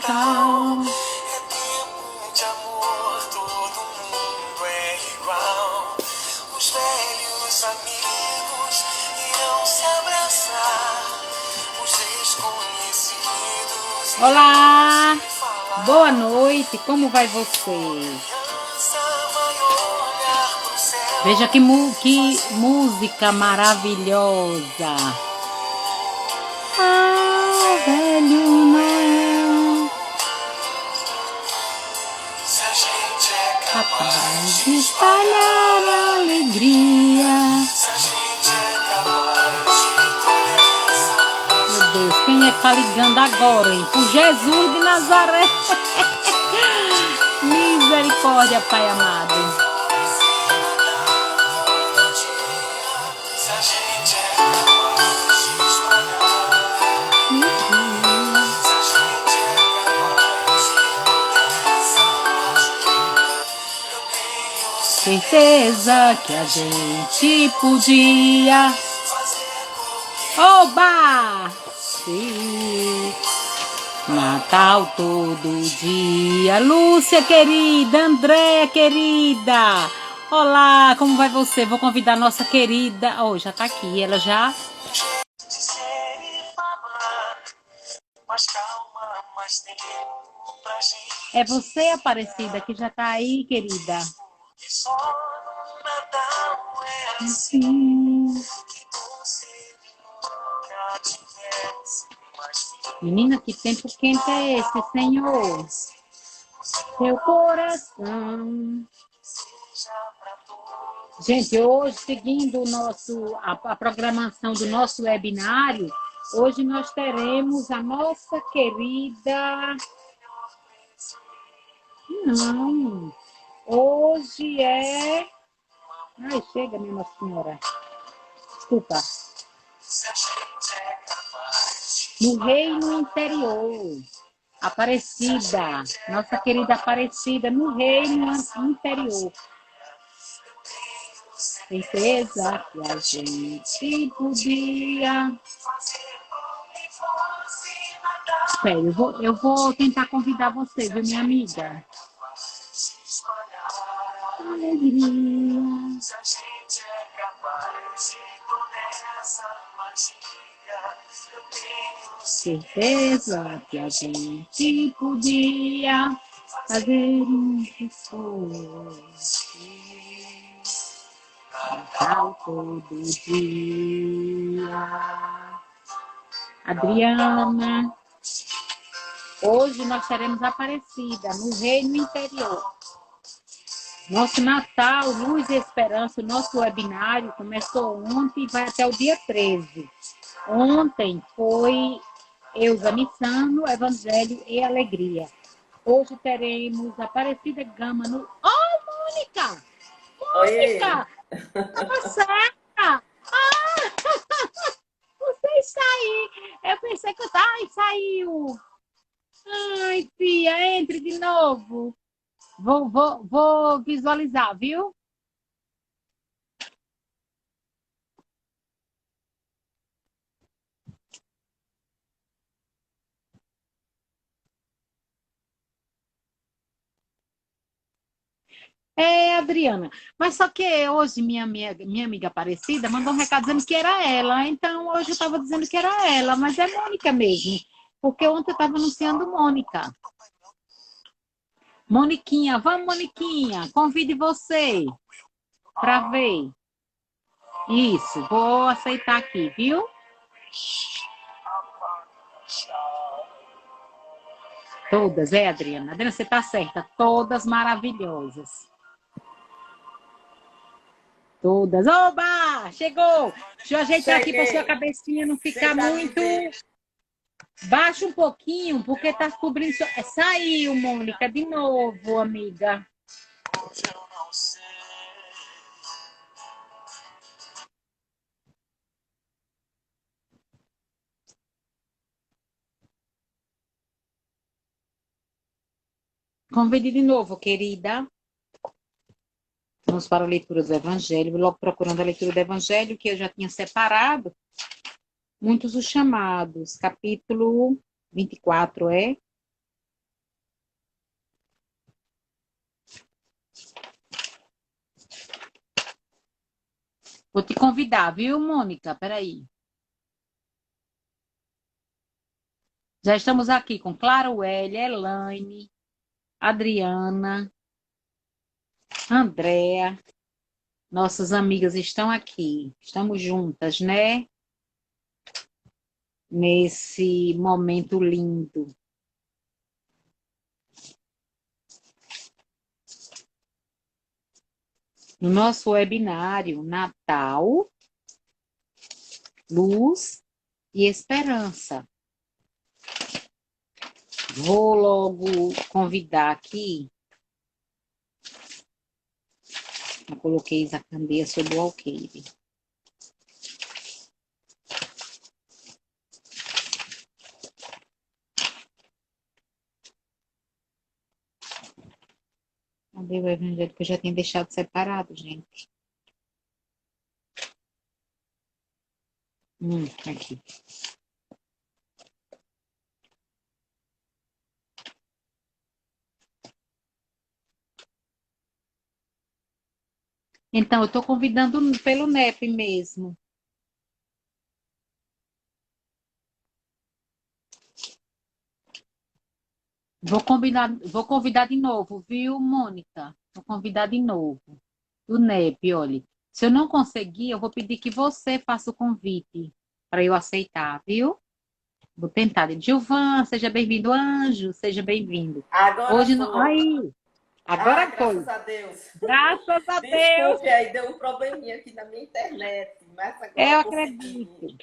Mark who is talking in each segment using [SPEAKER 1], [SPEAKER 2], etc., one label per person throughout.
[SPEAKER 1] Natal.
[SPEAKER 2] É tempo de amor, todo mundo é igual. Os velhos amigos irão se abraçar. Os desconhecidos
[SPEAKER 1] Olá,
[SPEAKER 2] irão se falar.
[SPEAKER 1] boa noite, como vai você?
[SPEAKER 2] Criança vai olhar pro céu.
[SPEAKER 1] Veja que música maravilhosa. Ah, velho Noel,
[SPEAKER 2] Se a gente é
[SPEAKER 1] capaz de espalhar a alegria.
[SPEAKER 2] Se a gente é capaz de
[SPEAKER 1] Meu Deus, quem é que tá ligando agora, hein? Por Jesus de Nazaré. Misericórdia, Pai amado.
[SPEAKER 2] Se a gente é capaz de espalhar, se a gente é capaz de eu tenho
[SPEAKER 1] Certeza que a gente podia.
[SPEAKER 2] fazer com que
[SPEAKER 1] Oba! Sim. Natal todo dia. Lúcia querida, André querida. Olá, como vai você? Vou convidar a nossa querida. Oh, já tá aqui. Ela já.
[SPEAKER 2] dizer e falar, mas calma, mais tempo pra gente.
[SPEAKER 1] É você, Aparecida, que já tá aí, querida.
[SPEAKER 2] Que só no Natal é assim.
[SPEAKER 1] Sim.
[SPEAKER 2] Que você nunca tivesse mais filho.
[SPEAKER 1] Menina, que tempo quente é esse, Senhor? Seu coração.
[SPEAKER 2] Seja pra todos.
[SPEAKER 1] Gente, hoje, seguindo a programação do nosso webinário, hoje nós teremos a nossa querida. Não, hoje é. Ai, chega, minha Nossa Senhora. Desculpa.
[SPEAKER 2] Se a gente é capaz
[SPEAKER 1] No reino interior. Aparecida, nossa querida Aparecida, no reino interior. Certeza que a gente podia.
[SPEAKER 2] fazer como que fosse Natal.
[SPEAKER 1] Espera, eu vou tentar convidar você, viu, minha amiga?
[SPEAKER 2] Se espalhar.
[SPEAKER 1] Alegria.
[SPEAKER 2] Se a gente é capaz de toda essa magia, eu tenho
[SPEAKER 1] Certeza que a gente podia fazer um esforço. Natal todo dia. Adriana, hoje nós teremos Aparecida no reino interior. Nosso Natal, Luz e Esperança, o nosso webinário começou ontem e vai até o dia 13. Ontem foi Eusa Missano, Evangelho e Alegria. Hoje teremos Aparecida Gama no... Oh, Mônica!
[SPEAKER 3] Oi,
[SPEAKER 1] Mônica! Tá certa! Ah! Você está aí! Eu pensei que eu... Ai, saiu! Ai, Fia, entre de novo. Vou visualizar, viu? É, Adriana. Mas só que hoje minha amiga Aparecida mandou um recado dizendo que era ela. Então hoje eu estava dizendo que era ela, mas é Mônica mesmo. Porque ontem eu estava anunciando Mônica. Moniquinha, vamos, Moniquinha, convide você para ver. Isso, vou aceitar aqui, viu? Todas, Adriana? Adriana, você está certa. Todas maravilhosas. Todas. Oba! Chegou! Deixa eu ajeitar aqui para sua cabecinha não ficar muito... Baixa um pouquinho, porque tá cobrindo... Saiu, Mônica, de novo, amiga.
[SPEAKER 2] hoje eu não sei.
[SPEAKER 1] Convide de novo, querida. Vamos para a leitura do Evangelho. Logo procurando a leitura do Evangelho, que eu já tinha separado. Muitos os chamados. Capítulo 24, é? Vou te convidar, viu, Mônica? Peraí. Já estamos aqui com Clara Welly, Elaine, Adriana, Andréa. Nossas amigas estão aqui. Estamos juntas, né? Nesse momento lindo. No nosso webinário Natal, Luz e Esperança. Vou logo convidar aqui. Eu coloquei a candeia sobre o alqueire. Cadê o evangelho que eu já tinha deixado separado, gente? Aqui. Então, eu estou convidando pelo NEP mesmo. Vou convidar de novo, viu, Mônica? Vou convidar de novo. Do NEP, olha. Se eu não conseguir, eu vou pedir que você faça o convite para eu aceitar, viu? Vou tentar. Gilvan, seja bem-vindo. Anjo, seja bem-vindo.
[SPEAKER 3] Agora
[SPEAKER 1] Hoje
[SPEAKER 3] foi.
[SPEAKER 1] não. Aí, agora foi.
[SPEAKER 3] Graças a Deus.
[SPEAKER 1] Graças a Deus.
[SPEAKER 3] Desculpe, aí deu um probleminha aqui na minha internet, mas agora
[SPEAKER 1] Eu
[SPEAKER 3] consegui.
[SPEAKER 1] acredito.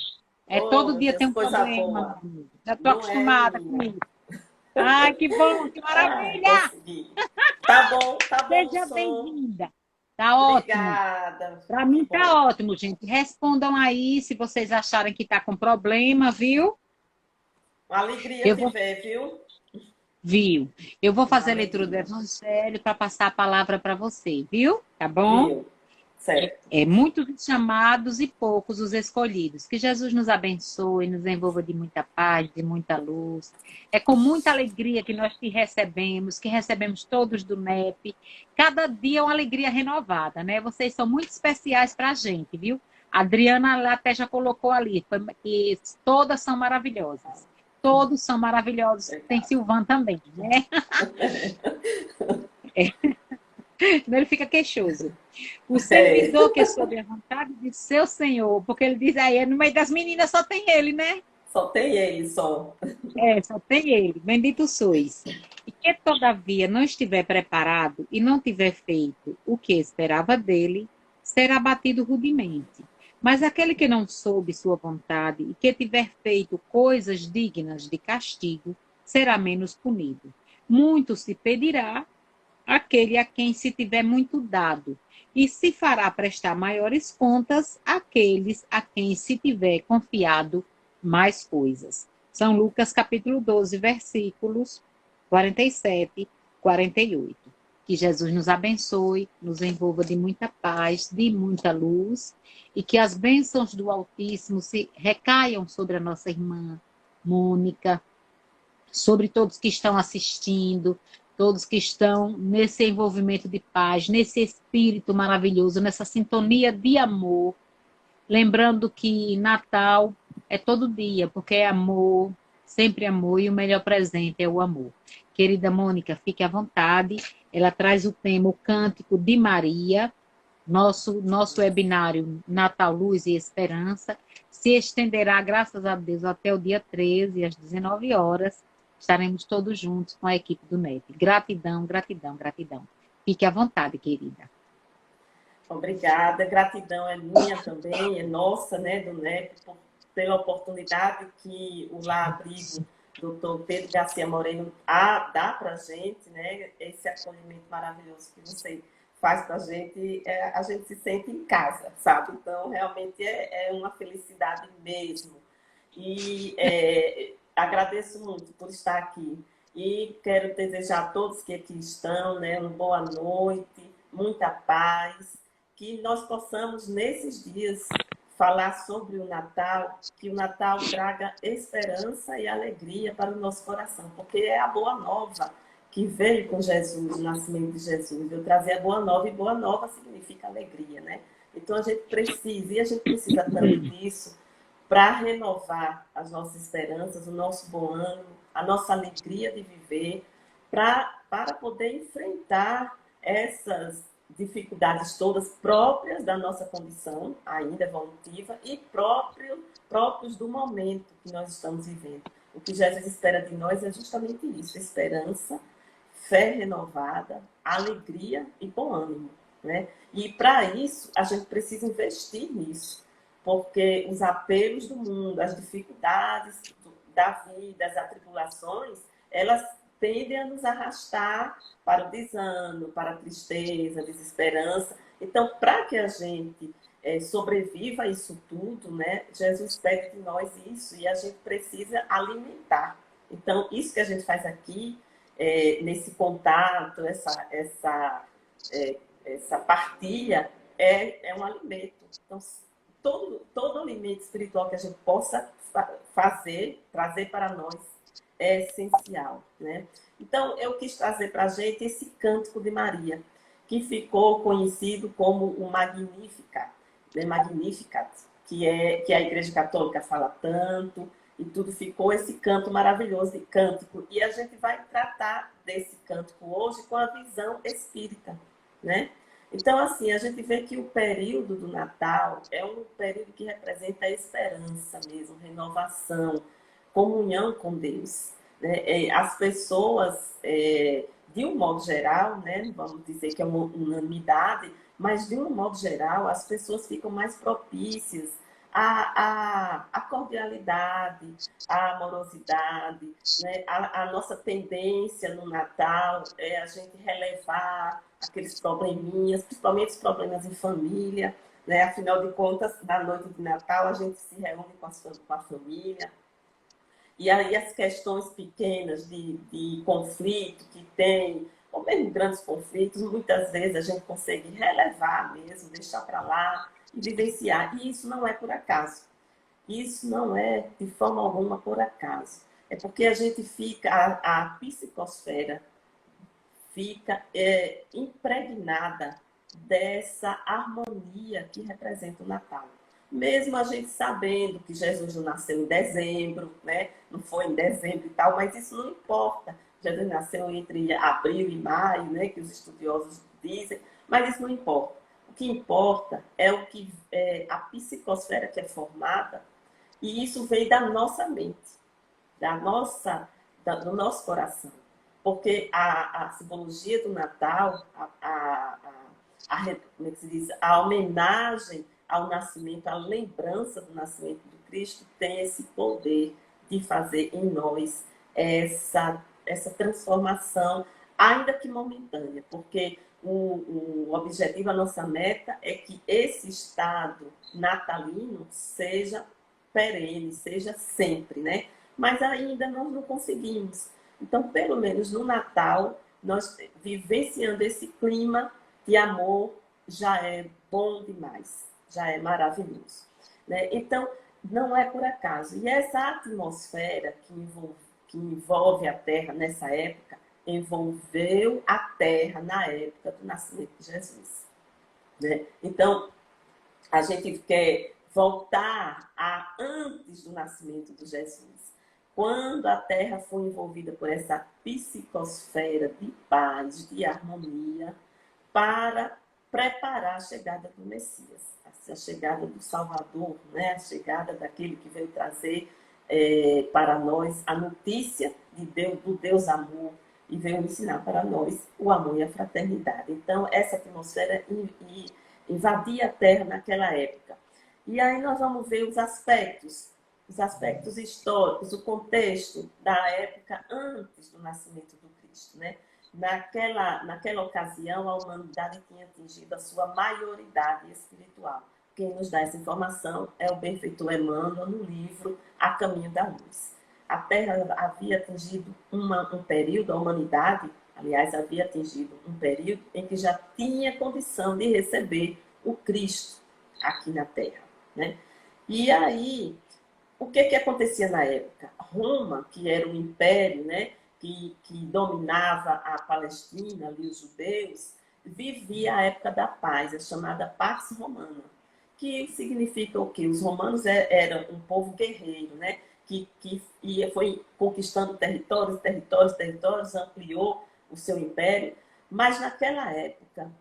[SPEAKER 3] Oh,
[SPEAKER 1] todo dia
[SPEAKER 3] Deus,
[SPEAKER 1] tem um
[SPEAKER 3] coisa
[SPEAKER 1] problema.
[SPEAKER 3] boa.
[SPEAKER 1] Já estou
[SPEAKER 3] Não
[SPEAKER 1] acostumada com
[SPEAKER 3] menina?
[SPEAKER 1] isso. Ai, que bom, que maravilha!
[SPEAKER 3] Consegui. Tá bom
[SPEAKER 1] Seja
[SPEAKER 3] o som.
[SPEAKER 1] bem-vinda. Tá ótimo.
[SPEAKER 3] Obrigada.
[SPEAKER 1] Para mim tá ótimo, gente. Respondam aí se vocês acharem que tá com problema, viu?
[SPEAKER 3] Uma alegria te ver, viu?
[SPEAKER 1] Viu? Eu vou fazer a leitura do Evangelho para passar a palavra para você, viu? Tá bom?
[SPEAKER 3] Viu. Certo.
[SPEAKER 1] Muitos os chamados e poucos os escolhidos. Que Jesus nos abençoe, nos envolva de muita paz, de muita luz. É com muita alegria que nós te recebemos, que recebemos todos do NEP. Cada dia é uma alegria renovada, né? Vocês são muito especiais para a gente, viu? A Adriana até já colocou ali, que todas são maravilhosas. Todos são maravilhosos. Tem Silvan também, né? Ele fica queixoso. O servidor que é sob a vontade de seu senhor, porque ele diz aí, no meio das meninas só tem ele, né?
[SPEAKER 3] Só tem ele, só.
[SPEAKER 1] Só tem ele. Bendito sois. E que todavia não estiver preparado e não tiver feito o que esperava dele, será batido rudemente. Mas aquele que não soube sua vontade e que tiver feito coisas dignas de castigo, será menos punido. Muito se pedirá aquele a quem se tiver muito dado, e se fará prestar maiores contas àqueles a quem se tiver confiado mais coisas. São Lucas capítulo 12, versículos 47, 48. Que Jesus nos abençoe, nos envolva de muita paz, de muita luz, e que as bênçãos do Altíssimo se recaiam sobre a nossa irmã Mônica, sobre todos que estão assistindo, todos que estão nesse envolvimento de paz, nesse espírito maravilhoso, nessa sintonia de amor. Lembrando que Natal é todo dia, porque é amor, sempre amor, e o melhor presente é o amor. Querida Mônica, fique à vontade. Ela traz o tema, o Cântico de Maria, nosso webinário Natal, Luz e Esperança. Se estenderá, graças a Deus, até o dia 13, às 19 horas. Estaremos todos juntos com a equipe do NEP. Gratidão, gratidão, gratidão. Fique à vontade, querida.
[SPEAKER 3] Obrigada. Gratidão é minha também, é nossa, né, do NEP, pela oportunidade que o Lar Abrigo, doutor Pedro Garcia Moreno, dá para a gente, né, esse acolhimento maravilhoso que você faz para a gente se sente em casa, sabe? Então, realmente é uma felicidade mesmo. E agradeço muito por estar aqui. E quero desejar a todos que aqui estão, né, uma boa noite, muita paz, que nós possamos, nesses dias, falar sobre o Natal, que o Natal traga esperança e alegria para o nosso coração, porque é a boa nova que veio com Jesus, o nascimento de Jesus. Eu trazer a boa nova, e boa nova significa alegria, né? Então, e a gente precisa tanto disso para renovar as nossas esperanças, o nosso bom ânimo, a nossa alegria de viver, para poder enfrentar essas dificuldades todas próprias da nossa condição, ainda evolutiva, e próprios do momento que nós estamos vivendo. O que Jesus espera de nós é justamente isso: esperança, fé renovada, alegria e bom ânimo, né? E para isso, a gente precisa investir nisso, porque os apelos do mundo, as dificuldades da vida, as atribulações, elas tendem a nos arrastar para o desânimo, para a tristeza, a desesperança. Então, para que a gente sobreviva a isso tudo, né, Jesus pede de nós isso e a gente precisa alimentar. Então, isso que a gente faz aqui, nesse contato, essa partilha, é um alimento. Então, todo alimento espiritual que a gente possa trazer para nós, é essencial, né? Então, eu quis trazer para a gente esse Cântico de Maria, que ficou conhecido como o Magnificat, né? Magnificat, que a Igreja Católica fala tanto, e tudo ficou esse canto maravilhoso de cântico. E a gente vai tratar desse cântico hoje com a visão espírita, né? Então, assim, a gente vê que o período do Natal é um período que representa a esperança mesmo, renovação, comunhão com Deus, né? As pessoas, de um modo geral, né, não vamos dizer que é uma unanimidade, mas de um modo geral, as pessoas ficam mais propícias à cordialidade, à amorosidade, né? A nossa tendência no Natal é a gente relevar aqueles probleminhas, principalmente os problemas em família, né? Afinal de contas, na noite de Natal, a gente se reúne com a família. E aí as questões pequenas de conflito que tem, ou mesmo grandes conflitos, muitas vezes a gente consegue relevar mesmo, deixar para lá e vivenciar. E isso não é por acaso. Isso não é de forma alguma por acaso. É porque a gente fica, a psicosfera fica impregnada dessa harmonia que representa o Natal. Mesmo a gente sabendo que Jesus não nasceu em dezembro, né? Não foi em dezembro e tal, mas isso não importa. Jesus nasceu entre abril e maio, né? Que os estudiosos dizem, mas isso não importa. O que importa é a psicosfera que é formada, e isso vem da nossa mente, do nosso coração. Porque a simbologia do Natal, como é que se diz? A homenagem ao nascimento, a lembrança do nascimento do Cristo, tem esse poder de fazer em nós essa transformação, ainda que momentânea, porque o objetivo, a nossa meta é que esse estado natalino seja perene, seja sempre, né? Mas ainda nós não conseguimos. Então, pelo menos no Natal, nós vivenciando esse clima de amor já é bom demais, já é maravilhoso, né? Então, não é por acaso. E essa atmosfera que envolve a Terra nessa época, envolveu a Terra na época do nascimento de Jesus, né? Então, a gente quer voltar a antes do nascimento de Jesus, quando a Terra foi envolvida por essa psicosfera de paz, de harmonia, para preparar a chegada do Messias, a chegada do Salvador, né? A chegada daquele que veio trazer para nós a notícia do Deus amor, e veio ensinar para nós o amor e a fraternidade. Então, essa atmosfera invadia a Terra naquela época. E aí nós vamos ver os aspectos históricos, o contexto da época antes do nascimento do Cristo, né? Naquela ocasião, a humanidade tinha atingido a sua maioridade espiritual. Quem nos dá essa informação é o benfeitor Emmanuel, no livro A Caminho da Luz. A Terra havia atingido um período, a humanidade, aliás, havia atingido um período em que já tinha condição de receber o Cristo aqui na Terra, né? E aí, o que acontecia na época? Roma, que era um império, né, que dominava a Palestina, ali os judeus, vivia a época da paz, a chamada Pax Romana, que significa o quê? Os romanos eram um povo guerreiro, né? Foi conquistando territórios, ampliou o seu império, mas naquela época,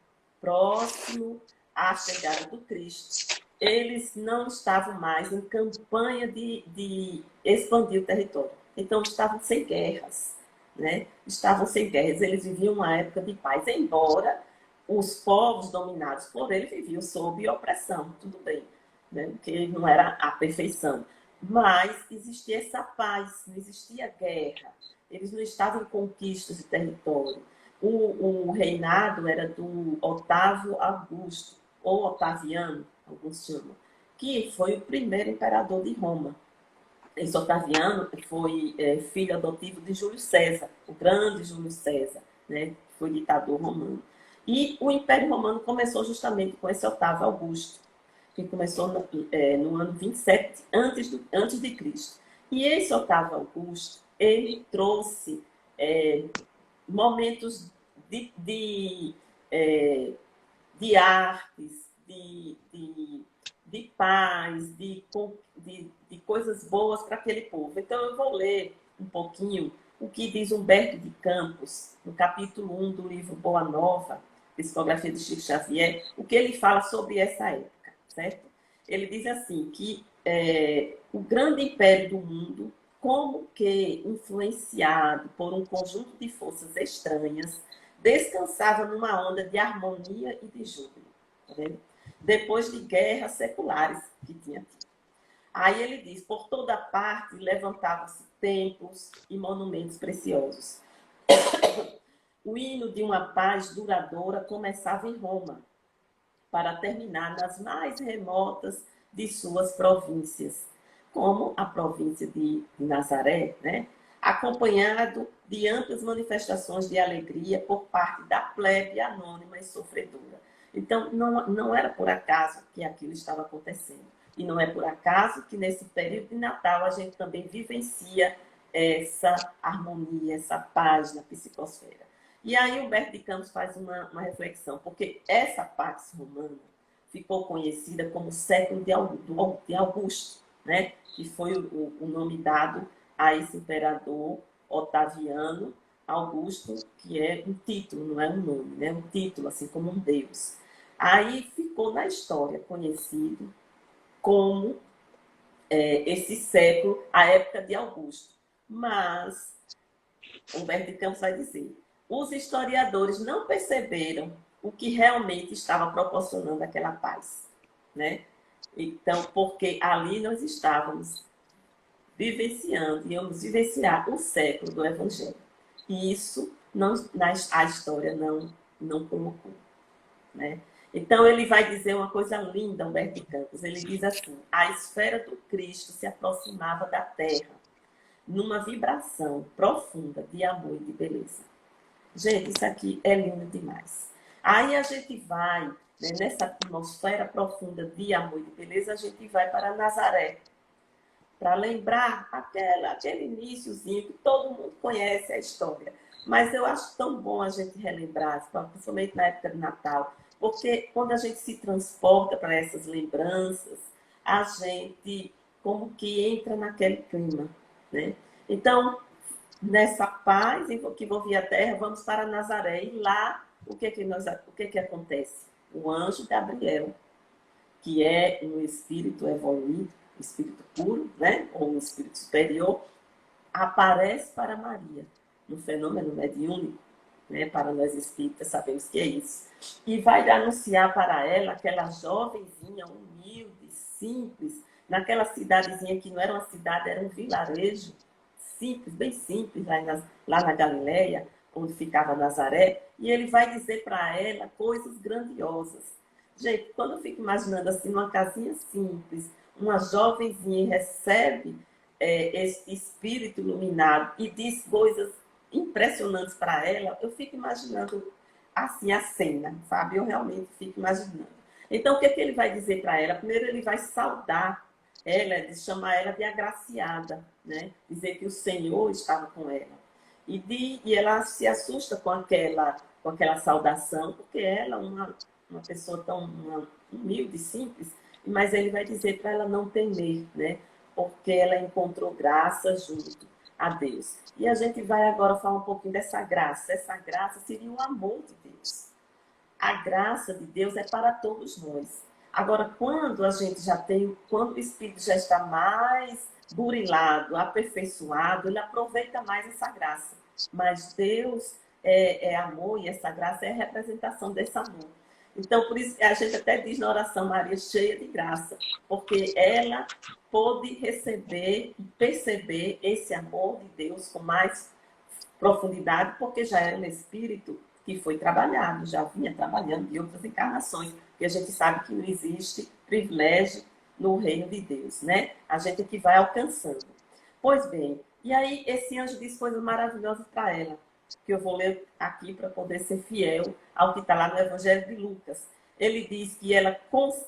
[SPEAKER 3] próximo à chegada do Cristo, eles não estavam mais em campanha de expandir o território. Então, estavam sem guerras, né? Estavam sem guerras, eles viviam uma época de paz, embora os povos dominados por ele viviam sob opressão, tudo bem, né? Porque não era a perfeição. Mas existia essa paz, não existia guerra, eles não estavam em conquistas de território. O reinado era do Otávio Augusto, ou Otaviano, alguns chamam, que foi o primeiro imperador de Roma. Esse Otaviano foi filho adotivo de Júlio César, o grande Júlio César, né, que foi ditador romano. E o Império Romano começou justamente com esse Otávio Augusto, que começou no ano 27 antes de Cristo. E esse Otávio Augusto, ele trouxe momentos de artes, de paz, de coisas boas para aquele povo. Então, eu vou ler um pouquinho o que diz Humberto de Campos, no capítulo 1 do livro Boa Nova, Psicografia de Chico Xavier, o que ele fala sobre essa época, certo? Ele diz assim, que o grande império do mundo, como que influenciado por um conjunto de forças estranhas, descansava numa onda de harmonia e de júbilo, tá vendo? Depois de guerras seculares que tinha tido. Aí ele diz, por toda parte levantavam-se templos e monumentos preciosos. O hino de uma paz duradoura começava em Roma, para terminar nas mais remotas de suas províncias, como a província de Nazaré, né? Acompanhado de amplas manifestações de alegria por parte da plebe anônima e sofredora. Então, não era por acaso que aquilo estava acontecendo. E não é por acaso que nesse período de Natal a gente também vivencia essa harmonia, essa paz na psicosfera. E aí o Humberto de Campos faz uma reflexão, porque essa Pax Romana ficou conhecida como século de Augusto, né? Que foi o nome dado a esse imperador Otaviano Augusto, que é um título, não é um nome, né? Um título, assim como um deus. Aí ficou na história conhecido como esse século, a época de Augusto. Mas Humberto de Campos vai dizer, os historiadores não perceberam o que realmente estava proporcionando aquela paz, né? Então, porque ali nós estávamos vivenciando, íamos vivenciar o século do Evangelho. E isso a história não colocou, né? Então, ele vai dizer uma coisa linda, Humberto de Campos. Ele diz assim, a esfera do Cristo se aproximava da Terra numa vibração profunda de amor e de beleza. Gente, isso aqui é lindo demais. Aí a gente vai, né, nessa atmosfera profunda de amor e de beleza, a gente vai para Nazaré, para lembrar aquele iniciozinho que todo mundo conhece a história. Mas eu acho tão bom a gente relembrar, principalmente na época de Natal, porque quando a gente se transporta para essas lembranças, a gente como que entra naquele clima, né? Então, nessa paz que envolvia a terra, vamos para Nazaré. E lá, o que acontece? O anjo Gabriel, que é um espírito evoluído, um espírito puro, né? Ou um espírito superior, aparece para Maria, no fenômeno mediúnico, né? Para nós espíritas sabemos que é isso. E vai anunciar para ela, aquela jovenzinha humilde, simples, naquela cidadezinha que não era uma cidade, era um vilarejo, simples, bem simples, lá na Galileia, onde ficava Nazaré, e ele vai dizer para ela coisas grandiosas. Gente, quando eu fico imaginando assim, uma casinha simples, uma jovenzinha recebe esse espírito iluminado e diz coisas impressionantes para ela, eu fico imaginando assim a cena, sabe? Eu realmente fico imaginando. Então, o que ele vai dizer para ela? Primeiro, ele vai saudar ela, chamar ela de agraciada, né? Dizer que o Senhor estava com ela. E ela se assusta com aquela com aquela saudação, porque ela, uma pessoa tão humilde, simples, mas ele vai dizer para ela não temer, né? Porque ela encontrou graça junto a Deus. E a gente vai agora falar um pouquinho dessa graça. Essa graça seria o amor de Deus. A graça de Deus é para todos nós. Agora, quando a gente já tem, quando o Espírito já está mais burilado, aperfeiçoado, ele aproveita mais essa graça. Mas Deus é amor e essa graça é a representação desse amor. Então, por isso a gente até diz na oração Maria cheia de graça, porque ela pôde receber e perceber esse amor de Deus com mais profundidade, porque já era um espírito que foi trabalhado, já vinha trabalhando de outras encarnações, porque a gente sabe que não existe privilégio no reino de Deus, né? A gente que vai alcançando. Pois bem, e aí esse anjo diz coisas maravilhosas para ela, que eu vou ler aqui para poder ser fiel ao que está lá no Evangelho de Lucas. Ele diz que ela,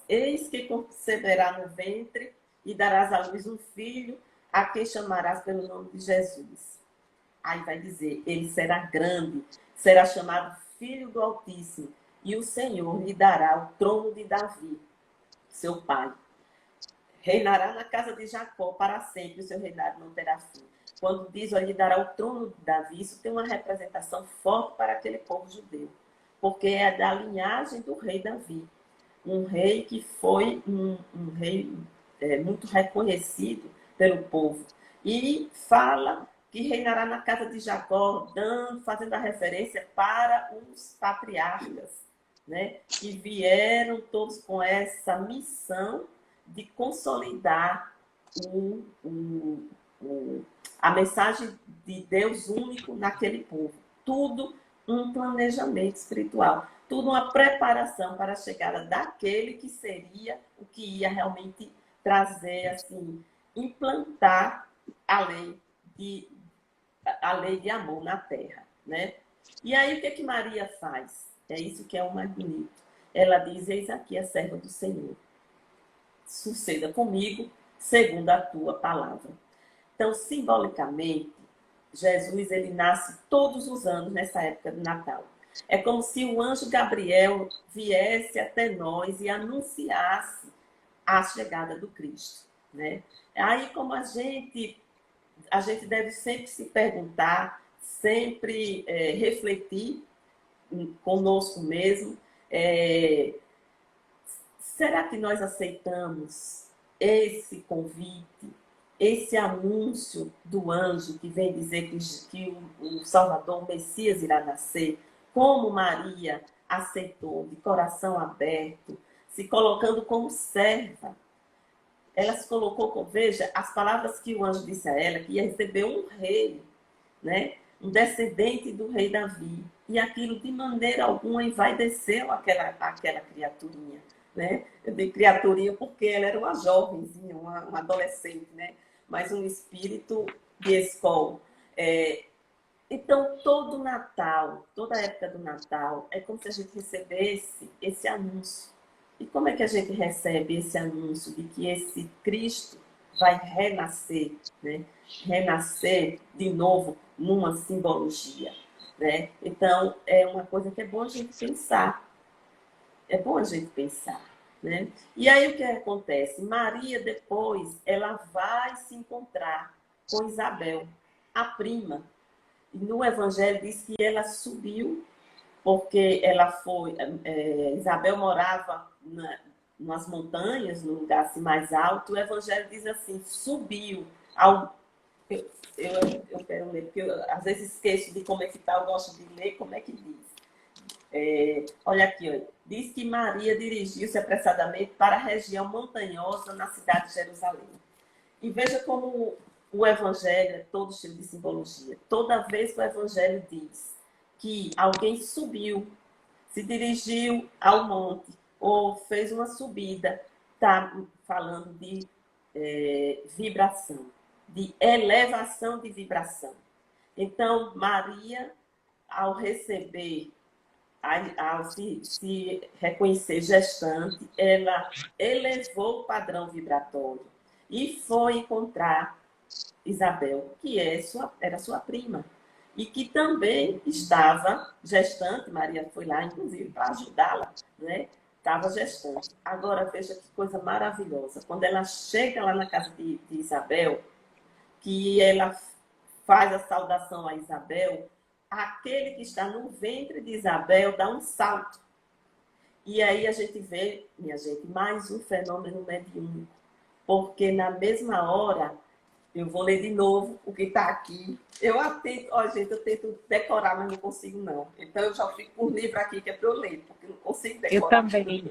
[SPEAKER 3] eis que conceberá no ventre e darás à luz um filho, a quem chamarás pelo nome de Jesus. Aí vai dizer, ele será grande, será chamado Filho do Altíssimo, e o Senhor lhe dará o trono de Davi, seu pai. Reinará na casa de Jacó para sempre, o seu reinado não terá fim. Quando diz, ó, lhe dará o trono de Davi, isso tem uma representação forte para aquele povo judeu, porque é da linhagem do rei Davi, um rei que foi um rei muito reconhecido pelo povo. E fala que reinará na casa de Jacó, fazendo a referência para os patriarcas, né? Que vieram todos com essa missão de consolidar a mensagem de Deus único naquele povo. Tudo um planejamento espiritual, tudo uma preparação para a chegada daquele que seria o que ia realmente trazer, assim, implantar a lei de amor na terra, né? E aí o que Maria faz? É isso que é o mais bonito. Ela diz, eis aqui a serva do Senhor. Suceda comigo, segundo a tua palavra. Então, simbolicamente, Jesus ele nasce todos os anos nessa época de Natal. É como se o anjo Gabriel viesse até nós e anunciasse a chegada do Cristo, né? Aí, como a gente deve sempre se perguntar, sempre refletir conosco mesmo, será que nós aceitamos esse convite, esse anúncio do anjo que vem dizer que o Salvador, o Messias, irá nascer, como Maria aceitou, de coração aberto, se colocando como serva? Ela se colocou, veja, as palavras que o anjo disse a ela, que ia receber um rei, né? Um descendente do rei Davi. E aquilo de maneira alguma envaideceu aquela criaturinha, né? Eu digo criaturinha porque ela era uma jovenzinha, uma adolescente, né? Mas um espírito de escola. Então, todo Natal, toda a época do Natal, é como se a gente recebesse esse anúncio. E como é que a gente recebe esse anúncio de que esse Cristo vai renascer, né? Renascer de novo numa simbologia, né? Então, é uma coisa que é bom a gente pensar. É bom a gente pensar, né? E aí o que acontece? Maria, depois, ela vai se encontrar com Isabel, a prima. E no Evangelho diz que ela subiu, porque ela foi... Isabel morava nas montanhas, num lugar assim mais alto. O Evangelho diz assim, subiu ao... Eu quero ler, porque eu às vezes esqueço de como é que está, eu gosto de ler como é que diz. Olha aqui, olha. Diz que Maria dirigiu-se apressadamente para a região montanhosa na cidade de Jerusalém. E veja como o Evangelho é todo cheio de simbologia. Toda vez que o Evangelho diz que alguém subiu, se dirigiu ao monte, ou fez uma subida, está falando de vibração, de elevação de vibração. Então, Maria, ao receber, ao se reconhecer gestante, ela elevou o padrão vibratório e foi encontrar Isabel, que era sua prima. e que também estava gestante. Maria foi lá, inclusive, para ajudá-la, né? Estava gestante. Agora, veja que coisa maravilhosa. Quando ela chega lá na casa de Isabel, que ela faz a saudação a Isabel, aquele que está no ventre de Isabel dá um salto. E aí a gente vê, minha gente, mais um fenômeno mediúnico. Porque na mesma hora, eu vou ler de novo o que está aqui. Eu atento, ó, gente, eu tento decorar, mas não consigo, não. Então eu já fico com o livro aqui que é para eu ler, porque eu não consigo decorar.
[SPEAKER 1] Eu também.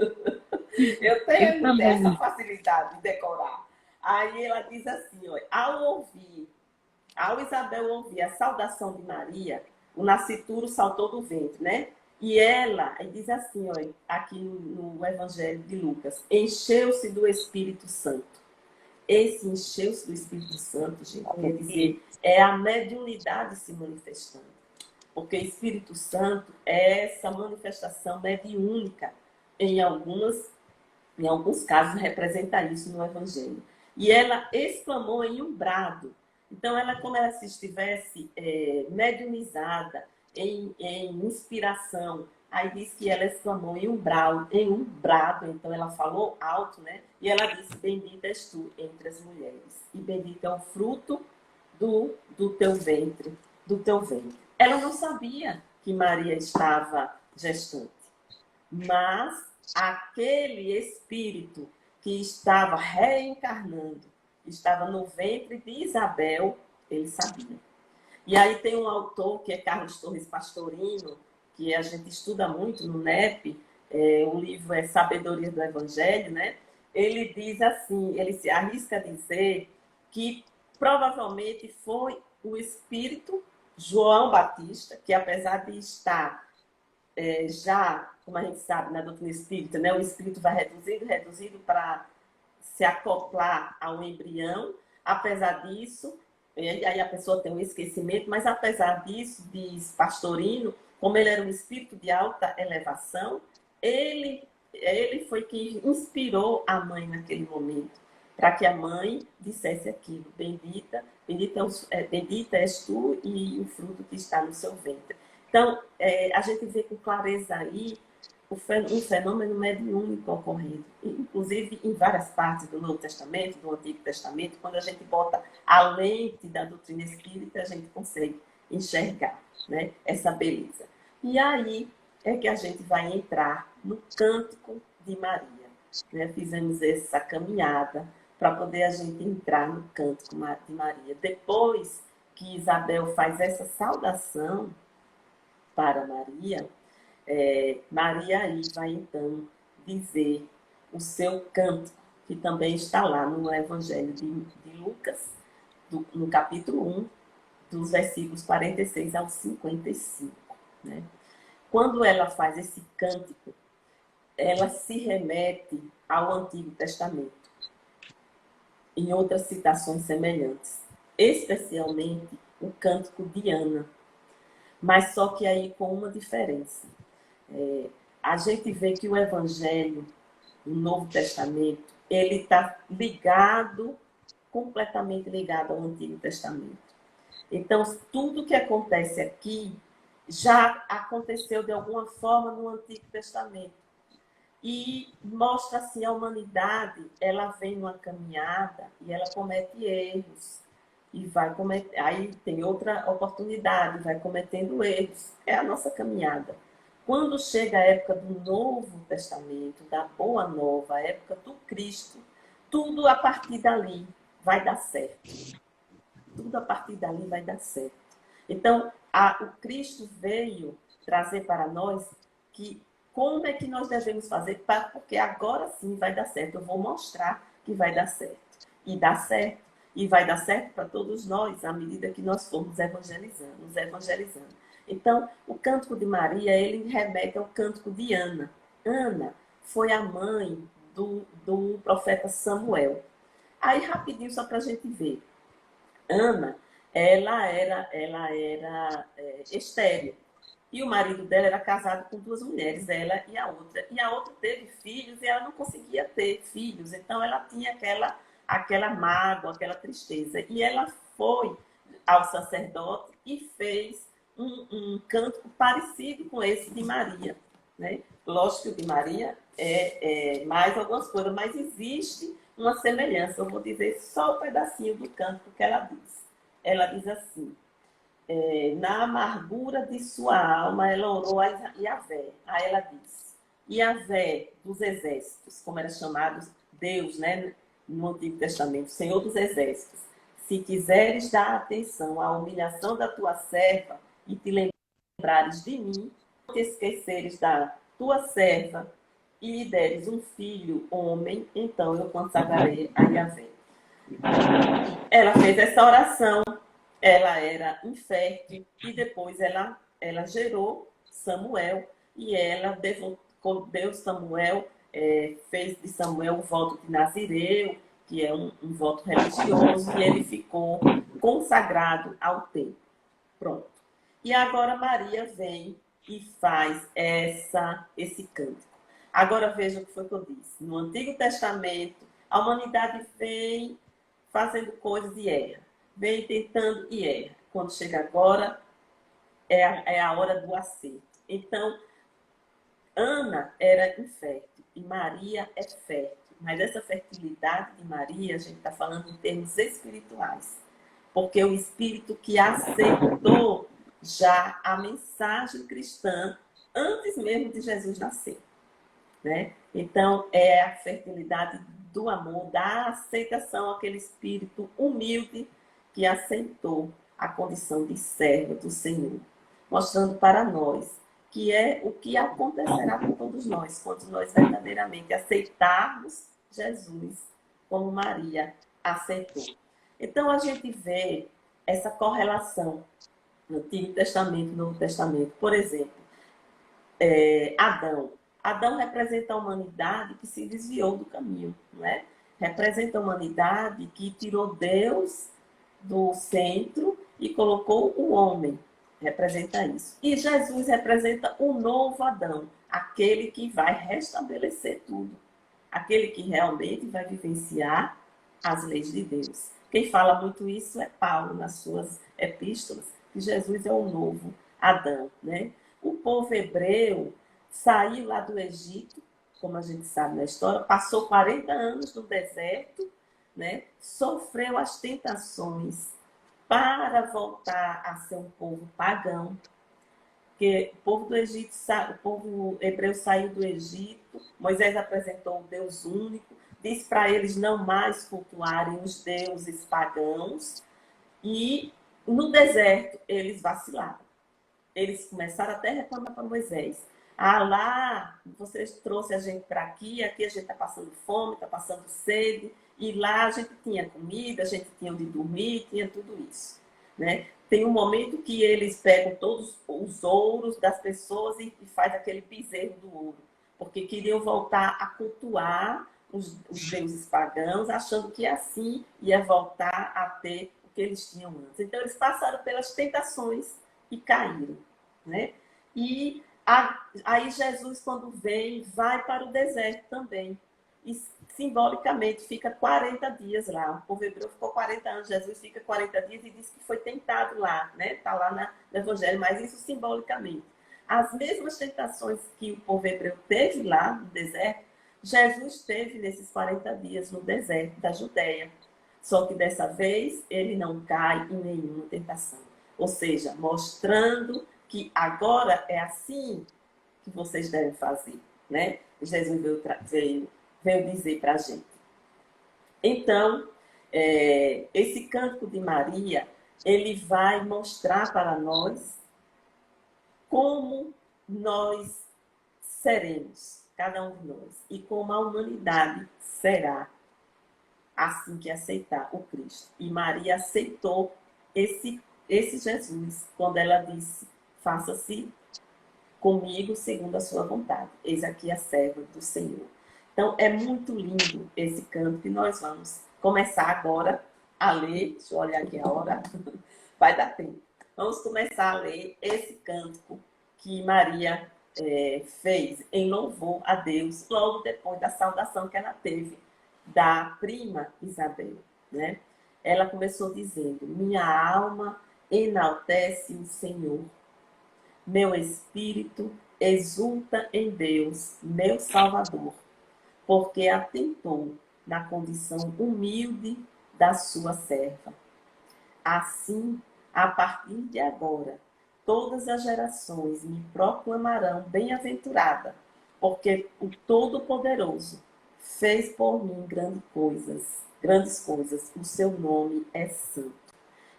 [SPEAKER 3] Eu tenho essa facilidade de decorar. Aí ela diz assim, ó, ao Isabel ouvir a saudação de Maria, o nascituro saltou do ventre, né? E ela, aí diz assim, ó, aqui no Evangelho de Lucas, encheu-se do Espírito Santo. Esse encheu-se do Espírito Santo, gente, quer dizer, é a mediunidade se manifestando. Porque Espírito Santo é essa manifestação mediúnica. Em alguns casos, representa isso no Evangelho. E ela exclamou em um brado. Então, ela, como ela se estivesse mediunizada, em inspiração, aí diz que ela exclamou em um brado, então ela falou alto, né? E ela disse, bendita és tu entre as mulheres, e bendito é o fruto do teu ventre, Ela não sabia que Maria estava gestante, mas aquele espírito que estava reencarnando, estava no ventre de Isabel, ele sabia. E aí tem um autor, que é Carlos Torres Pastorino, que a gente estuda muito no NEP, o livro é Sabedoria do Evangelho, né? Ele diz assim, ele se arrisca a dizer que provavelmente foi o espírito João Batista, que apesar de estar já, como a gente sabe na doutrina espírita, né, o espírito vai reduzindo para se acoplar ao embrião, apesar disso, e aí a pessoa tem um esquecimento, mas apesar disso, diz Pastorino, como ele era um espírito de alta elevação, ele foi quem inspirou a mãe naquele momento, para que a mãe dissesse aquilo, bendita és tu e o fruto que está no seu ventre. Então, a gente vê com clareza aí um fenômeno mediúnico ocorrendo, inclusive em várias partes do Novo Testamento, do Antigo Testamento, quando a gente bota a lente da doutrina espírita, a gente consegue enxergar, né, essa beleza. E aí é que a gente vai entrar no Cântico de Maria. Né? Fizemos essa caminhada para poder a gente entrar no Cântico de Maria. Depois que Isabel faz essa saudação para Maria, Maria aí vai então dizer o seu cântico, que também está lá no Evangelho de Lucas, no capítulo 1, dos versículos 46 ao 55. Né? Quando ela faz esse cântico, ela se remete ao Antigo Testamento, em outras citações semelhantes, especialmente o cântico de Ana, mas só que aí com uma diferença. A gente vê que o Evangelho, o Novo Testamento, ele está completamente ligado ao Antigo Testamento. Então, tudo que acontece aqui já aconteceu de alguma forma no Antigo Testamento. E mostra assim, a humanidade, ela vem numa caminhada e ela comete erros. E vai cometer, aí tem outra oportunidade, vai cometendo erros. É a nossa caminhada. Quando chega a época do Novo Testamento, da Boa Nova, a época do Cristo, tudo a partir dali vai dar certo. Tudo a partir dali vai dar certo. Então, o Cristo veio trazer para nós que como é que nós devemos fazer, porque agora sim vai dar certo. Eu vou mostrar que vai dar certo. E dá certo. E vai dar certo para todos nós, à medida que nós formos nos evangelizando. Então, o Cântico de Maria, ele remete ao Cântico de Ana. Ana foi a mãe do profeta Samuel. Aí, rapidinho, só para a gente ver. Ana, ela era estéril. E o marido dela era casado com duas mulheres, ela e a outra. E a outra teve filhos e ela não conseguia ter filhos. Então, ela tinha aquela mágoa, aquela tristeza. E ela foi ao sacerdote e fez um cântico parecido com esse de Maria, né? Lógico que o de Maria é mais algumas coisas, mas existe uma semelhança. Eu vou dizer só um pedacinho do cântico que ela diz. Ela diz assim: na amargura de sua alma, ela orou a Yahvé. Aí ela diz: Yahvé dos exércitos, como era chamado Deus, né, no Antigo Testamento, Senhor dos exércitos, se quiseres dar atenção à humilhação da tua serva e te lembrares de mim, te esqueceres da tua serva e lhe deres um filho, homem, então eu consagrarei a Yahvé. Ela fez essa oração, ela era infértil e depois ela gerou Samuel e ela deu Samuel, fez de Samuel o voto de Nazireu, que é um voto religioso, e ele ficou consagrado ao templo. Pronto. E agora Maria vem e faz esse cântico. Agora veja o que foi que eu disse. No Antigo Testamento, a humanidade vem fazendo coisas e erra. Vem tentando e erra. Quando chega agora, é a hora do acerto. Então, Ana era infértil e Maria é fértil. Mas essa fertilidade de Maria, a gente está falando em termos espirituais. Porque o espírito que aceitou já a mensagem cristã antes mesmo de Jesus nascer, né? Então, é a fertilidade do amor, da aceitação, aquele espírito humilde que aceitou a condição de servo do Senhor, mostrando para nós que é o que acontecerá com todos nós, quando nós verdadeiramente aceitarmos Jesus como Maria aceitou. Então, a gente vê essa correlação no Antigo Testamento e no Novo Testamento. Por exemplo, Adão. Adão representa a humanidade que se desviou do caminho, não é? Representa a humanidade que tirou Deus do centro e colocou o homem. Representa isso. E Jesus representa o novo Adão, aquele que vai restabelecer tudo. Aquele que realmente vai vivenciar as leis de Deus. Quem fala muito isso é Paulo, nas suas epístolas, que Jesus é o novo Adão, né? O povo hebreu saiu lá do Egito, como a gente sabe na história, passou 40 anos no deserto, né? Sofreu as tentações para voltar a ser um povo pagão. Porque o povo do Egito, o povo hebreu saiu do Egito, Moisés apresentou o Deus único, disse para eles não mais cultuarem os deuses pagãos, e no deserto eles vacilaram. Eles começaram até a reclamar para Moisés. Ah, lá, vocês trouxeram a gente para aqui a gente está passando fome, está passando sede, e lá a gente tinha comida, a gente tinha onde dormir, tinha tudo isso, né? Tem um momento que eles pegam todos os ouros das pessoas e faz aquele bezerro do ouro, porque queriam voltar a cultuar os deuses pagãos, achando que assim ia voltar a ter o que eles tinham antes. Então, eles passaram pelas tentações e caíram, né? E aí Jesus, quando vem, vai para o deserto também. E simbolicamente fica 40 dias lá. O povo hebreu ficou 40 anos, Jesus fica 40 dias e diz que foi tentado lá, né? Está lá no Evangelho, mas isso simbolicamente. As mesmas tentações que o povo hebreu teve lá no deserto, Jesus teve nesses 40 dias no deserto da Judéia. Só que dessa vez ele não cai em nenhuma tentação. Ou seja, mostrando que agora é assim que vocês devem fazer, né? Jesus veio dizer para a gente. Então, esse cântico de Maria, ele vai mostrar para nós como nós seremos, cada um de nós, e como a humanidade será assim que aceitar o Cristo. E Maria aceitou esse Jesus, quando ela disse: faça-se comigo segundo a sua vontade. Eis aqui a serva do Senhor. Então, é muito lindo esse canto que nós vamos começar agora a ler. Deixa eu olhar aqui a hora. Vai dar tempo. Vamos começar a ler esse cântico que Maria fez em louvor a Deus, logo depois da saudação que ela teve da prima Isabel, Ela começou dizendo: minha alma enaltece o Senhor, Meu espírito exulta em Deus, meu Salvador, porque atentou na condição humilde da sua serva. Assim, a partir de agora, todas as gerações me proclamarão bem-aventurada, porque o Todo-Poderoso fez por mim grandes coisas. O seu nome é santo.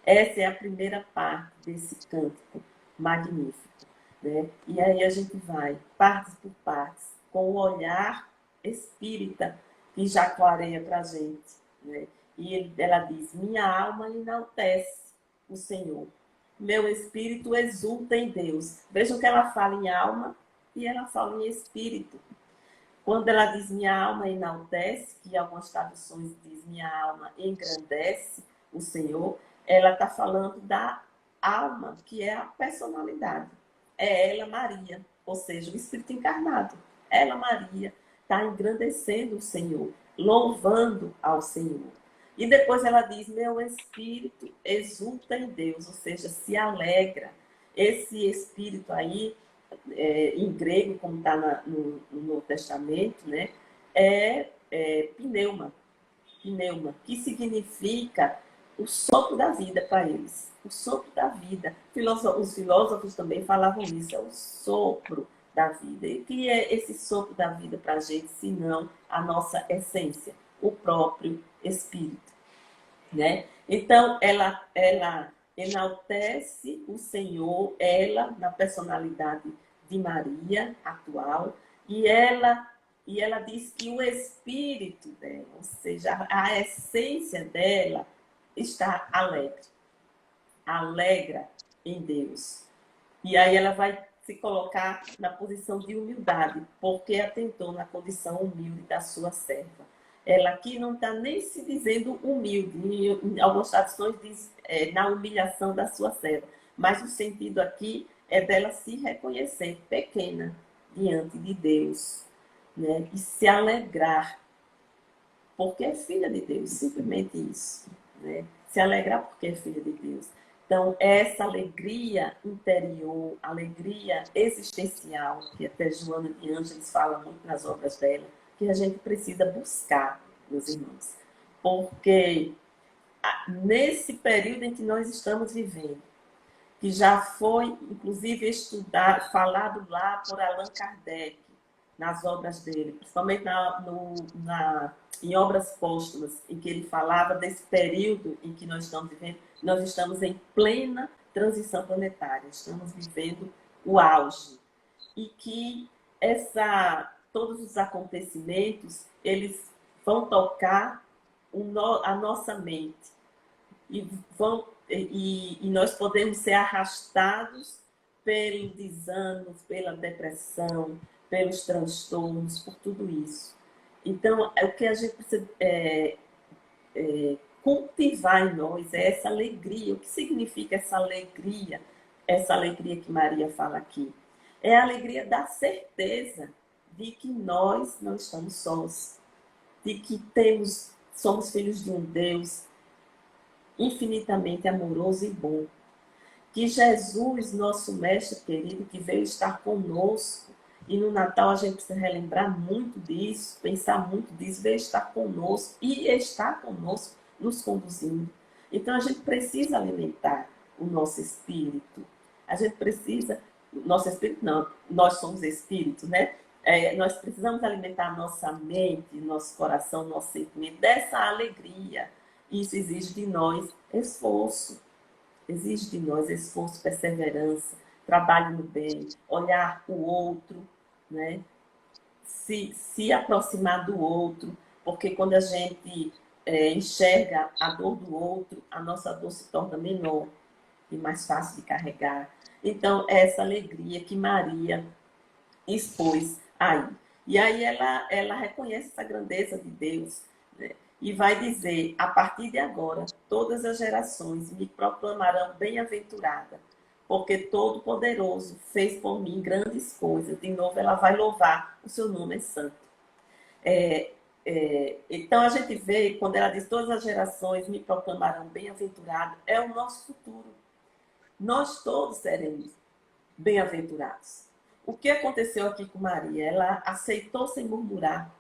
[SPEAKER 3] Essa é a primeira parte desse cântico magnífico, né? E aí a gente vai, partes por partes, com o olhar espírita que já clareia para a gente, né? E ela diz, minha alma enaltece o Senhor. Meu espírito exulta em Deus. Vejam que ela fala em alma e ela fala em espírito. Quando ela diz minha alma enaltece, que algumas traduções diz minha alma engrandece o Senhor, ela está falando da alma, que é a personalidade. É ela, Maria, ou seja, o Espírito encarnado. Ela, Maria, está engrandecendo o Senhor, louvando ao Senhor. E depois ela diz, meu espírito exulta em Deus, ou seja, se alegra. Esse espírito aí, em grego, como está no Testamento, né, é pneuma, que significa o sopro da vida para eles. O sopro da vida. Os filósofos também falavam isso, é o sopro da vida. E o que é esse sopro da vida para a gente, se não a nossa essência, o próprio Espírito, né? Então, ela enaltece o Senhor, ela, na personalidade de Maria atual, e ela diz que o espírito dela, ou seja, a essência dela, está alegre. Alegra em Deus. E aí ela vai se colocar na posição de humildade, porque atentou na condição humilde da sua serva. Ela aqui não está nem se dizendo humilde, em algumas traduções diz na humilhação da sua serva, mas o sentido aqui é dela se reconhecer pequena diante de Deus, né? E se alegrar, porque é filha de Deus, simplesmente isso, né? Se alegrar porque é filha de Deus. Então, essa alegria interior, alegria existencial, que até Joana de Ângeles fala muito nas obras dela, que a gente precisa buscar, meus irmãos. Porque nesse período em que nós estamos vivendo, que já foi, inclusive, estudado, falado lá por Allan Kardec, nas obras dele, principalmente em obras póstumas, em que ele falava desse período em que nós estamos vivendo. Nós estamos em plena transição planetária, estamos vivendo o auge. E que todos os acontecimentos, eles vão tocar a nossa mente. E nós podemos ser arrastados pelo desânimo, pela depressão, pelos transtornos, por tudo isso. Então, o que a gente precisa cultivar em nós é essa alegria. O que significa essa alegria? Essa alegria que Maria fala aqui. É a alegria da certeza de que nós não estamos sós, de que somos filhos de um Deus infinitamente amoroso e bom. Que Jesus, nosso mestre querido, que veio estar conosco, e no Natal a gente precisa relembrar muito disso, pensar muito disso, veio estar conosco e está conosco, nos conduzindo. Então a gente precisa alimentar o nosso espírito. A gente precisa, nosso espírito não, nós somos espíritos, né? Nós precisamos alimentar a nossa mente, nosso coração, nosso sentimento dessa alegria. Isso exige de nós esforço. Exige de nós esforço, perseverança, trabalho no bem, olhar o outro, né? Se aproximar do outro, porque quando a gente enxerga a dor do outro, a nossa dor se torna menor e mais fácil de carregar. Então, é essa alegria que Maria expôs aí. E aí ela reconhece essa grandeza de Deus, né? E vai dizer, a partir de agora, todas as gerações me proclamarão bem-aventurada, porque Todo-Poderoso fez por mim grandes coisas. De novo, ela vai louvar, o seu nome é santo. Então, a gente vê, quando ela diz, todas as gerações me proclamarão bem-aventurada, é o nosso futuro. Nós todos seremos bem-aventurados. O que aconteceu aqui com Maria? Ela aceitou sem murmurar,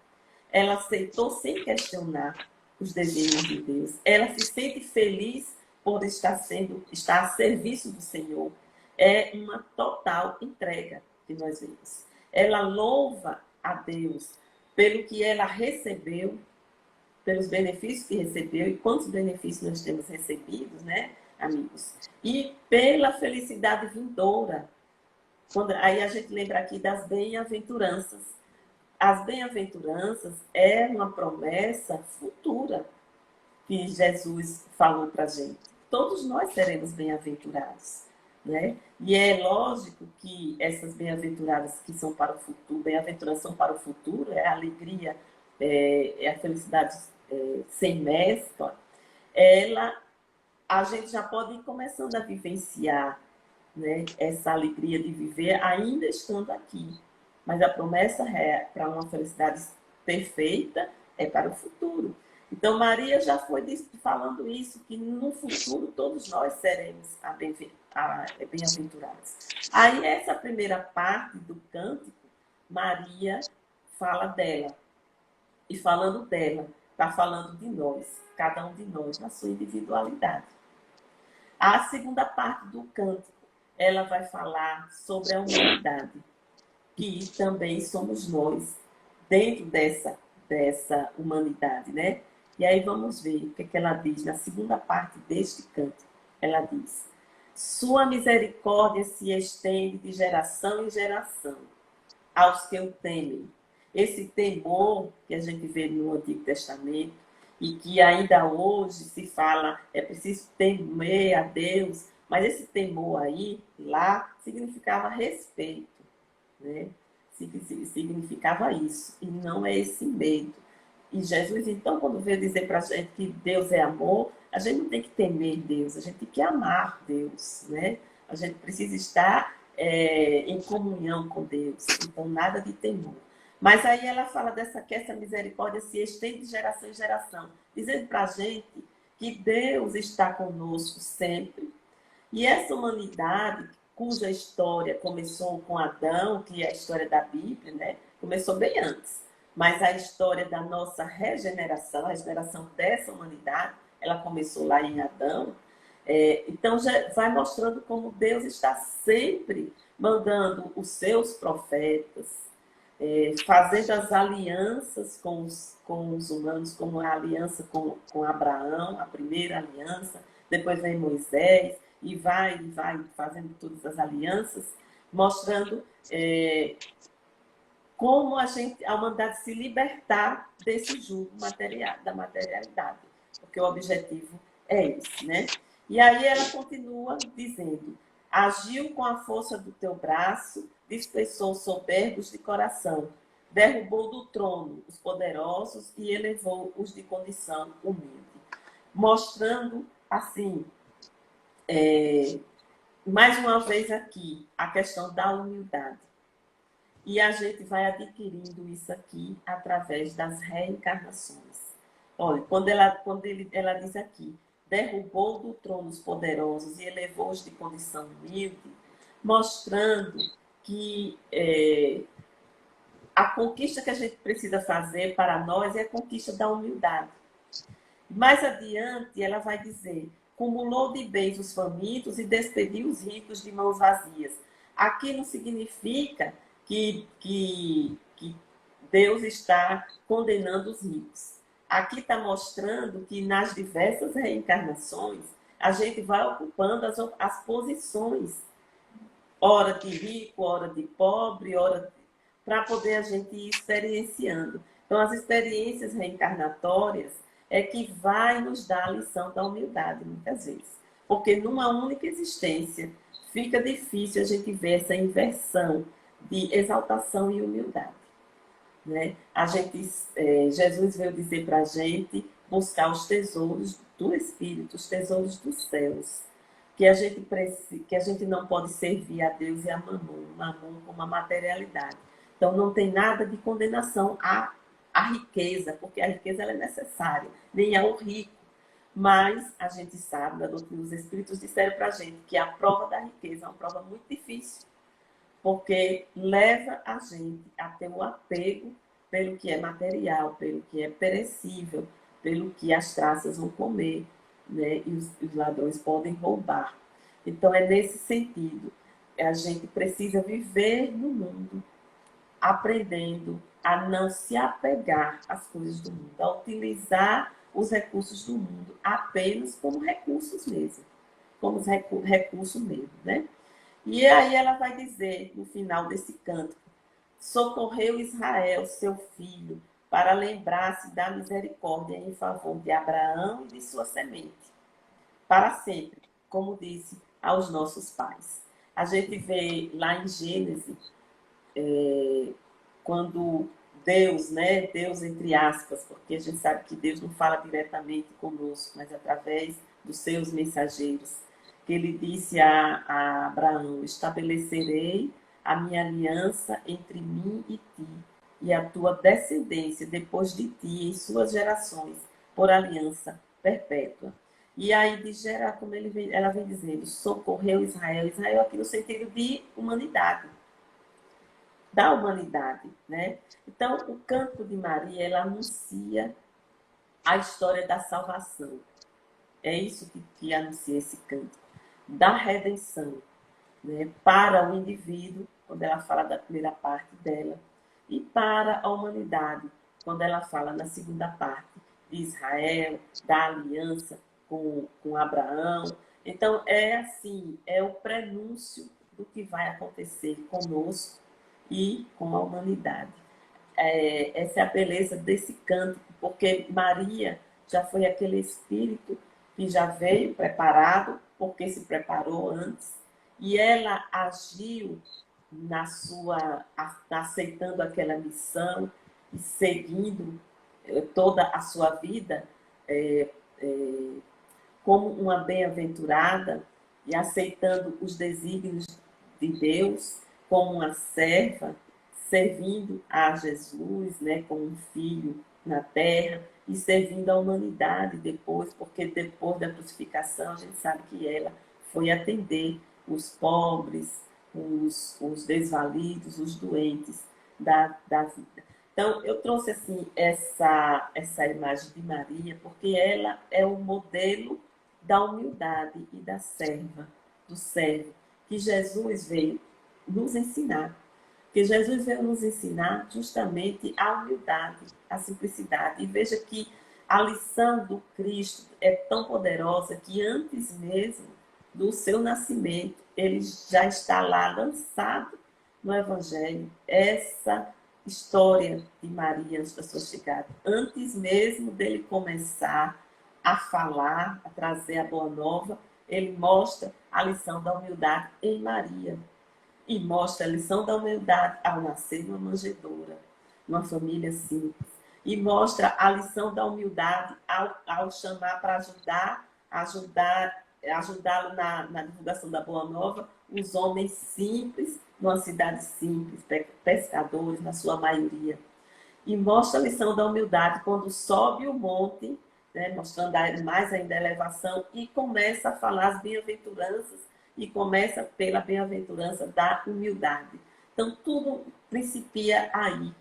[SPEAKER 3] ela aceitou sem questionar os desígnios de Deus. Ela se sente feliz por estar a serviço do Senhor. É uma total entrega que nós vemos. Ela louva a Deus pelo que ela recebeu, pelos benefícios que recebeu, e quantos benefícios nós temos recebidos, né, amigos? E pela felicidade vindoura. Aí a gente lembra aqui das bem-aventuranças. As bem-aventuranças é uma promessa futura que Jesus falou para a gente. Todos nós seremos bem-aventurados, né? E é lógico que essas bem-aventuradas que são para o futuro, bem-aventuranças são para o futuro, é a alegria, é a felicidade sem mescla, a gente já pode ir começando a vivenciar, né, essa alegria de viver ainda estando aqui. Mas a promessa é para uma felicidade perfeita é para o futuro. Então, Maria já foi falando isso, que no futuro todos nós seremos bem-aventurados. Aí, essa primeira parte do cântico, Maria fala dela. E falando dela, está falando de nós, cada um de nós, na sua individualidade. A segunda parte do cântico, ela vai falar sobre a humanidade, que também somos nós, dentro dessa humanidade, né? E aí vamos ver o que ela diz na segunda parte deste cântico. Ela diz: sua misericórdia se estende de geração em geração aos que o temem. Esse temor que a gente vê no Antigo Testamento e que ainda hoje se fala, é preciso temer a Deus, mas esse temor aí, lá, significava respeito, né? Significava isso, e não é esse medo. E Jesus, então, quando veio dizer para a gente que Deus é amor, a gente não tem que temer Deus, a gente tem que amar Deus, né? A gente precisa estar em comunhão com Deus, então nada de temor. Mas aí ela fala que essa misericórdia se estende de geração em geração, dizendo para a gente que Deus está conosco sempre. E essa humanidade, cuja história começou com Adão, que é a história da Bíblia, né? Começou bem antes. Mas a história da nossa regeneração, a regeneração dessa humanidade, ela começou lá em Adão. Então, já vai mostrando como Deus está sempre mandando os seus profetas, fazendo as alianças com os humanos, como a aliança com Abraão, a primeira aliança, depois vem Moisés, e vai fazendo todas as alianças, mostrando como a humanidade se libertar desse jugo da materialidade, porque o objetivo é esse, né? E aí ela continua dizendo: agiu com a força do teu braço, dispersou soberbos de coração, derrubou do trono os poderosos e elevou os de condição humilde. Mostrando, assim, mais uma vez aqui, a questão da humildade. E a gente vai adquirindo isso aqui através das reencarnações. Olha, quando ela diz aqui, derrubou do trono os poderosos e elevou-os de condição humilde, mostrando que a conquista que a gente precisa fazer para nós é a conquista da humildade. Mais adiante, ela vai dizer: cumulou de bens os famintos e despediu os ricos de mãos vazias. Aqui não significa que Deus está condenando os ricos. Aqui está mostrando que nas diversas reencarnações a gente vai ocupando as posições, hora de rico, hora de pobre, para poder a gente ir experienciando. Então, as experiências reencarnatórias é que vai nos dar a lição da humildade, muitas vezes. Porque numa única existência fica difícil a gente ver essa inversão de exaltação e humildade, né? Jesus veio dizer para a gente buscar os tesouros do Espírito, os tesouros dos céus, que a gente não pode servir a Deus e a Mamon como a materialidade. Então não tem nada de condenação à riqueza, porque a riqueza ela é necessária, nem ao rico. Mas a gente sabe, da doutrina dos Espíritos disseram para a gente que a prova da riqueza é uma prova muito difícil. porque leva a gente a ter o apego pelo que é material, pelo que é perecível, pelo que as traças vão comer, né? E os ladrões podem roubar. Então, é nesse sentido. A gente precisa viver no mundo, aprendendo a não se apegar às coisas do mundo, a utilizar os recursos do mundo apenas como recursos mesmo, como recursos mesmo, né? E aí ela vai dizer, no final desse canto, socorreu Israel, seu filho, para lembrar-se da misericórdia em favor de Abraão e de sua semente, para sempre, como disse aos nossos pais. A gente vê lá em Gênesis, quando Deus, né, Deus entre aspas, porque a gente sabe que Deus não fala diretamente conosco, mas através dos seus mensageiros, que ele disse a Abraão, estabelecerei a minha aliança entre mim e ti, e a tua descendência depois de ti, em suas gerações, por aliança perpétua. E aí, como ela vem dizendo, socorreu Israel. Israel aqui no sentido de humanidade, da humanidade, né? Então, o canto de Maria, ela anuncia a história da salvação. É isso que anuncia esse canto, da redenção, né? Para o indivíduo, quando ela fala da primeira parte dela, e para a humanidade, quando ela fala na segunda parte, de Israel, da aliança com Abraão. Então, é assim, é o prenúncio do que vai acontecer conosco e com a humanidade. Essa é a beleza desse canto, porque Maria já foi aquele espírito que já veio preparado, porque se preparou antes, e ela agiu aceitando aquela missão e seguindo toda a sua vida como uma bem-aventurada e aceitando os desígnios de Deus como uma serva, servindo a Jesus, né, como um filho na terra e servindo a humanidade depois, porque depois da crucificação a gente sabe que ela foi atender os pobres, os desvalidos, os doentes da vida. Então, eu trouxe assim essa imagem de Maria, porque ela é o modelo da humildade e da serva, do servo, que Jesus veio nos ensinar. Porque Jesus veio nos ensinar justamente a humildade, a simplicidade. E veja que a lição do Cristo é tão poderosa que antes mesmo do seu nascimento, ele já está lá lançado no Evangelho. Essa história de Maria antes da sua chegada. Antes mesmo dele começar a falar, a trazer a boa nova, ele mostra a lição da humildade em Maria. E mostra a lição da humildade ao nascer numa manjedoura, numa família simples. E mostra a lição da humildade ao chamar para ajudá-lo na divulgação da Boa Nova, os homens simples, numa cidade simples, pescadores, na sua maioria. E mostra a lição da humildade quando sobe o monte, né, mostrando mais ainda a elevação, e começa a falar as bem-aventuranças, e começa pela bem-aventurança da humildade. Então, tudo principia aí.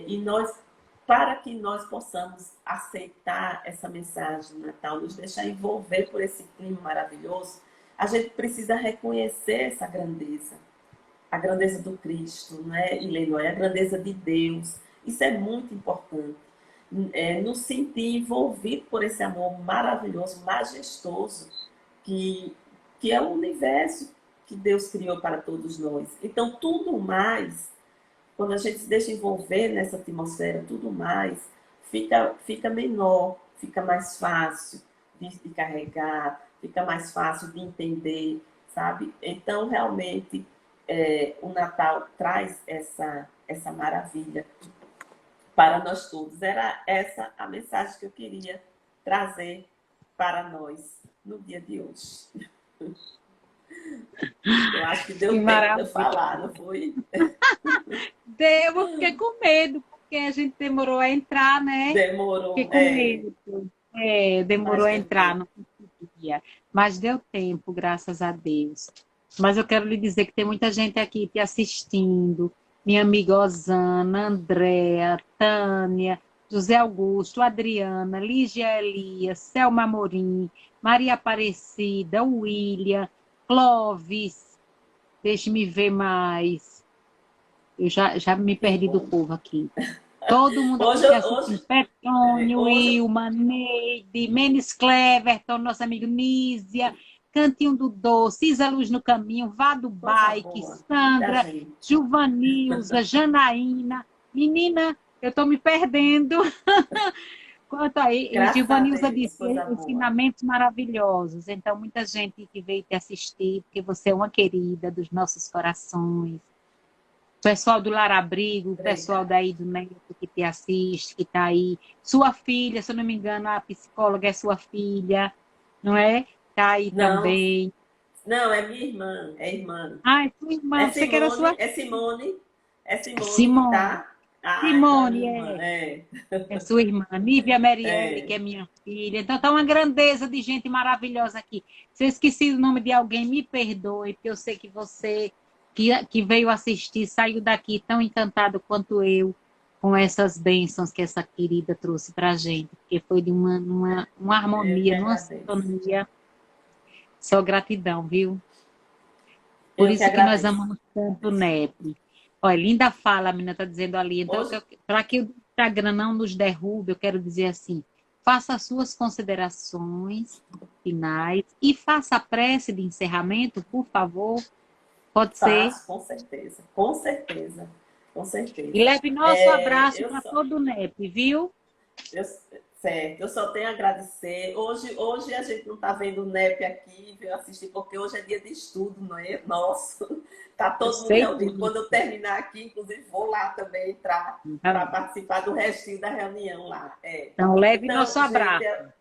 [SPEAKER 3] E nós, para que nós possamos aceitar essa mensagem do Natal, nos deixar envolver por esse clima maravilhoso, a gente precisa reconhecer essa grandeza. A grandeza do Cristo, né, Ilenói? A grandeza de Deus. Isso é muito importante. Nos sentir envolvido por esse amor maravilhoso, majestoso, que é o universo que Deus criou para todos nós. Então, tudo mais, quando a gente se deixa envolver nessa atmosfera, tudo mais fica menor, fica mais fácil de carregar, fica mais fácil de entender, sabe? Então, realmente, o Natal traz essa maravilha para nós todos. Era essa a mensagem que eu queria trazer para nós no dia de hoje. Eu acho que deu tempo de eu falar, não foi?
[SPEAKER 1] Deu, eu fiquei com medo, porque a gente demorou a entrar, né?
[SPEAKER 3] Demorou.
[SPEAKER 1] Fiquei com medo. Demorou a entrar, não conseguia. Mas deu tempo, graças a Deus. Mas eu quero lhe dizer que tem muita gente aqui te assistindo. Minha amiga Osana, Andréa, Tânia, José Augusto, Adriana, Lígia Elias, Selma Amorim, Maria Aparecida, William, Clóvis. Deixe-me ver mais. Eu já me
[SPEAKER 3] Que
[SPEAKER 1] perdi do
[SPEAKER 3] bom.
[SPEAKER 1] povo aqui. Todo mundo aqui
[SPEAKER 3] Hoje,
[SPEAKER 1] te assistindo.
[SPEAKER 3] hoje,
[SPEAKER 1] Petônio,
[SPEAKER 3] hoje,
[SPEAKER 1] Ilma, Neide, Menes Cleverton, nosso amigo Nízia, Cantinho do Doce, Isa Luz no Caminho, Vado
[SPEAKER 3] coisa
[SPEAKER 1] Bike,
[SPEAKER 3] boa, muita
[SPEAKER 1] Sandra,
[SPEAKER 3] gente.
[SPEAKER 1] Juvanilza, Janaína. Menina, eu estou me perdendo. Quanto aí, e
[SPEAKER 3] Graças a
[SPEAKER 1] Givanilza
[SPEAKER 3] Deus,
[SPEAKER 1] disse
[SPEAKER 3] coisa boa.
[SPEAKER 1] ensinamentos maravilhosos. Então, muita gente que veio te assistir, porque você é uma querida dos nossos corações. O pessoal do Lar Abrigo, o pessoal
[SPEAKER 3] Obrigada.
[SPEAKER 1] daí do Neto que te assiste, que está aí. Sua filha, se eu não me engano, a psicóloga é sua filha, não é? Está aí
[SPEAKER 3] Não,
[SPEAKER 1] também.
[SPEAKER 3] não, é minha irmã, é irmã.
[SPEAKER 1] Ah, é sua
[SPEAKER 3] É
[SPEAKER 1] irmã, pensei que era
[SPEAKER 3] Simone,
[SPEAKER 1] sua
[SPEAKER 3] é Simone, é Simone que
[SPEAKER 1] Simone.
[SPEAKER 3] tá. Ah, então é
[SPEAKER 1] Simone,
[SPEAKER 3] minha irmã,
[SPEAKER 1] é.
[SPEAKER 3] é,
[SPEAKER 1] É sua irmã, Nívia Merielle, que
[SPEAKER 3] é.
[SPEAKER 1] é minha filha. Então tá uma grandeza de gente maravilhosa aqui. Se eu esqueci o nome de alguém, me perdoe, porque eu sei que você que veio assistir saiu daqui tão encantado quanto eu com essas bênçãos que essa querida trouxe para a gente, porque foi de uma
[SPEAKER 3] Eu que
[SPEAKER 1] harmonia, numa
[SPEAKER 3] agradeço.
[SPEAKER 1] sintonia. Só gratidão, viu? Por
[SPEAKER 3] Eu que
[SPEAKER 1] isso que nós
[SPEAKER 3] agradeço.
[SPEAKER 1] amamos tanto o NEP. Olha, linda fala, a menina está dizendo ali. Então,
[SPEAKER 3] Hoje,
[SPEAKER 1] para que o Instagram não nos derrube, eu quero dizer assim: faça as suas considerações finais e faça a prece de encerramento, por favor. Pode ser.
[SPEAKER 3] faço, com certeza, com certeza, com
[SPEAKER 1] E
[SPEAKER 3] certeza.
[SPEAKER 1] leve nosso abraço
[SPEAKER 3] Eu
[SPEAKER 1] para
[SPEAKER 3] só,
[SPEAKER 1] todo o NEP, viu?
[SPEAKER 3] eu, certo, eu só tenho a agradecer. Hoje a gente não está vendo o NEP aqui, veio assistir, porque hoje é dia de estudo, não é? Nosso, tá
[SPEAKER 1] Eu
[SPEAKER 3] todo mundo
[SPEAKER 1] sei
[SPEAKER 3] reunido.
[SPEAKER 1] disso.
[SPEAKER 3] Quando eu terminar aqui, inclusive, vou lá também entrar
[SPEAKER 1] Tá
[SPEAKER 3] para
[SPEAKER 1] bom.
[SPEAKER 3] participar do restinho da reunião lá. É.
[SPEAKER 1] Então, leve nosso
[SPEAKER 3] Então, gente,
[SPEAKER 1] abraço.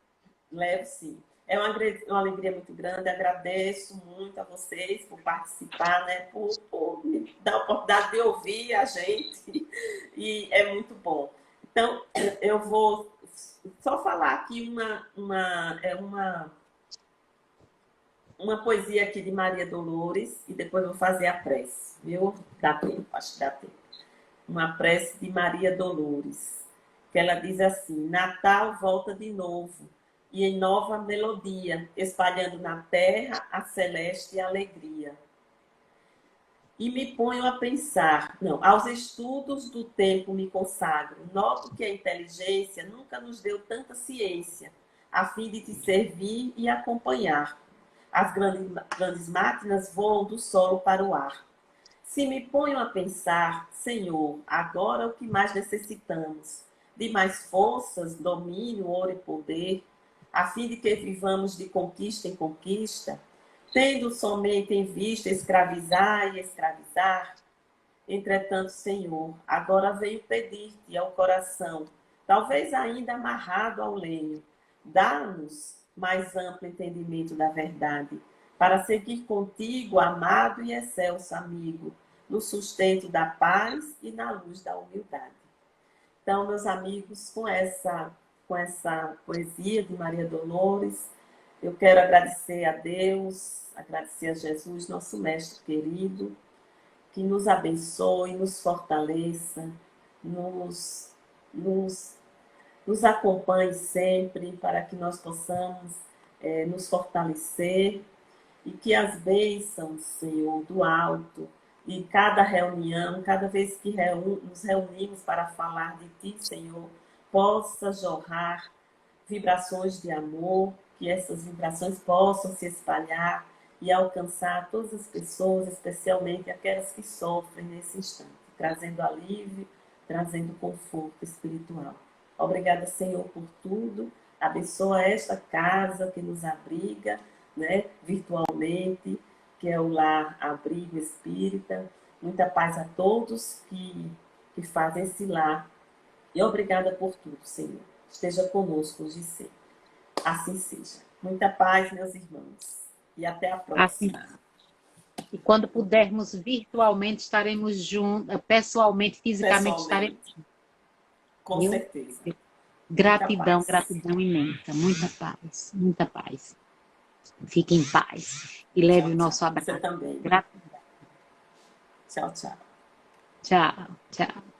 [SPEAKER 3] levo sim. É uma alegria muito grande. Agradeço muito a vocês por participar, né? Por me dar a oportunidade de ouvir a gente. E é muito bom. Então, eu vou só falar aqui uma poesia aqui de Maria Dolores e depois vou fazer a prece, viu? Dá tempo, acho que dá tempo. Uma prece de Maria Dolores, que ela diz assim: Natal volta de novo e em nova melodia, espalhando na terra a celeste alegria. E me ponho a pensar, não, aos estudos do tempo me consagro. Noto que a inteligência nunca nos deu tanta ciência, a fim de te servir e acompanhar. As grandes máquinas voam do solo para o ar. Se me ponho a pensar, Senhor, agora o que mais necessitamos? De mais forças, domínio, ouro e poder, a fim de que vivamos de conquista em conquista, tendo somente em vista escravizar e escravizar. Entretanto, Senhor, agora venho pedir-te ao coração, talvez ainda amarrado ao lenho, dá-nos mais amplo entendimento da verdade, para seguir contigo, amado e excelso amigo, no sustento da paz e na luz da humildade. Então, meus amigos, com essa poesia de Maria Dolores, eu quero agradecer a Deus, agradecer a Jesus, nosso mestre querido, que nos abençoe, nos fortaleça, nos, nos, nos acompanhe sempre para que nós possamos nos fortalecer e que as bênçãos, Senhor, do alto, e cada reunião, cada vez que nos reunimos para falar de Ti, Senhor, possa jorrar vibrações de amor, que essas vibrações possam se espalhar e alcançar todas as pessoas, especialmente aquelas que sofrem nesse instante, trazendo alívio, trazendo conforto espiritual. Obrigada, Senhor, por tudo. Abençoa esta casa que nos abriga, né, virtualmente, que é o Lar Abrigo Espírita. Muita paz a todos que fazem esse lar. E obrigada por tudo, Senhor. Esteja conosco hoje e sempre. Assim seja. Muita paz, meus irmãos. E até a
[SPEAKER 1] Assim,
[SPEAKER 3] próxima.
[SPEAKER 1] e quando pudermos virtualmente, estaremos juntos, pessoalmente, fisicamente
[SPEAKER 3] Pessoalmente,
[SPEAKER 1] estaremos juntos,
[SPEAKER 3] com
[SPEAKER 1] viu?
[SPEAKER 3] certeza. Muita
[SPEAKER 1] Gratidão,
[SPEAKER 3] paz.
[SPEAKER 1] gratidão imensa. Muita paz, muita paz. Fique em paz. E leve o nosso abraço.
[SPEAKER 3] Você também.
[SPEAKER 1] Gratidão.
[SPEAKER 3] Tchau, tchau.
[SPEAKER 1] Tchau, tchau.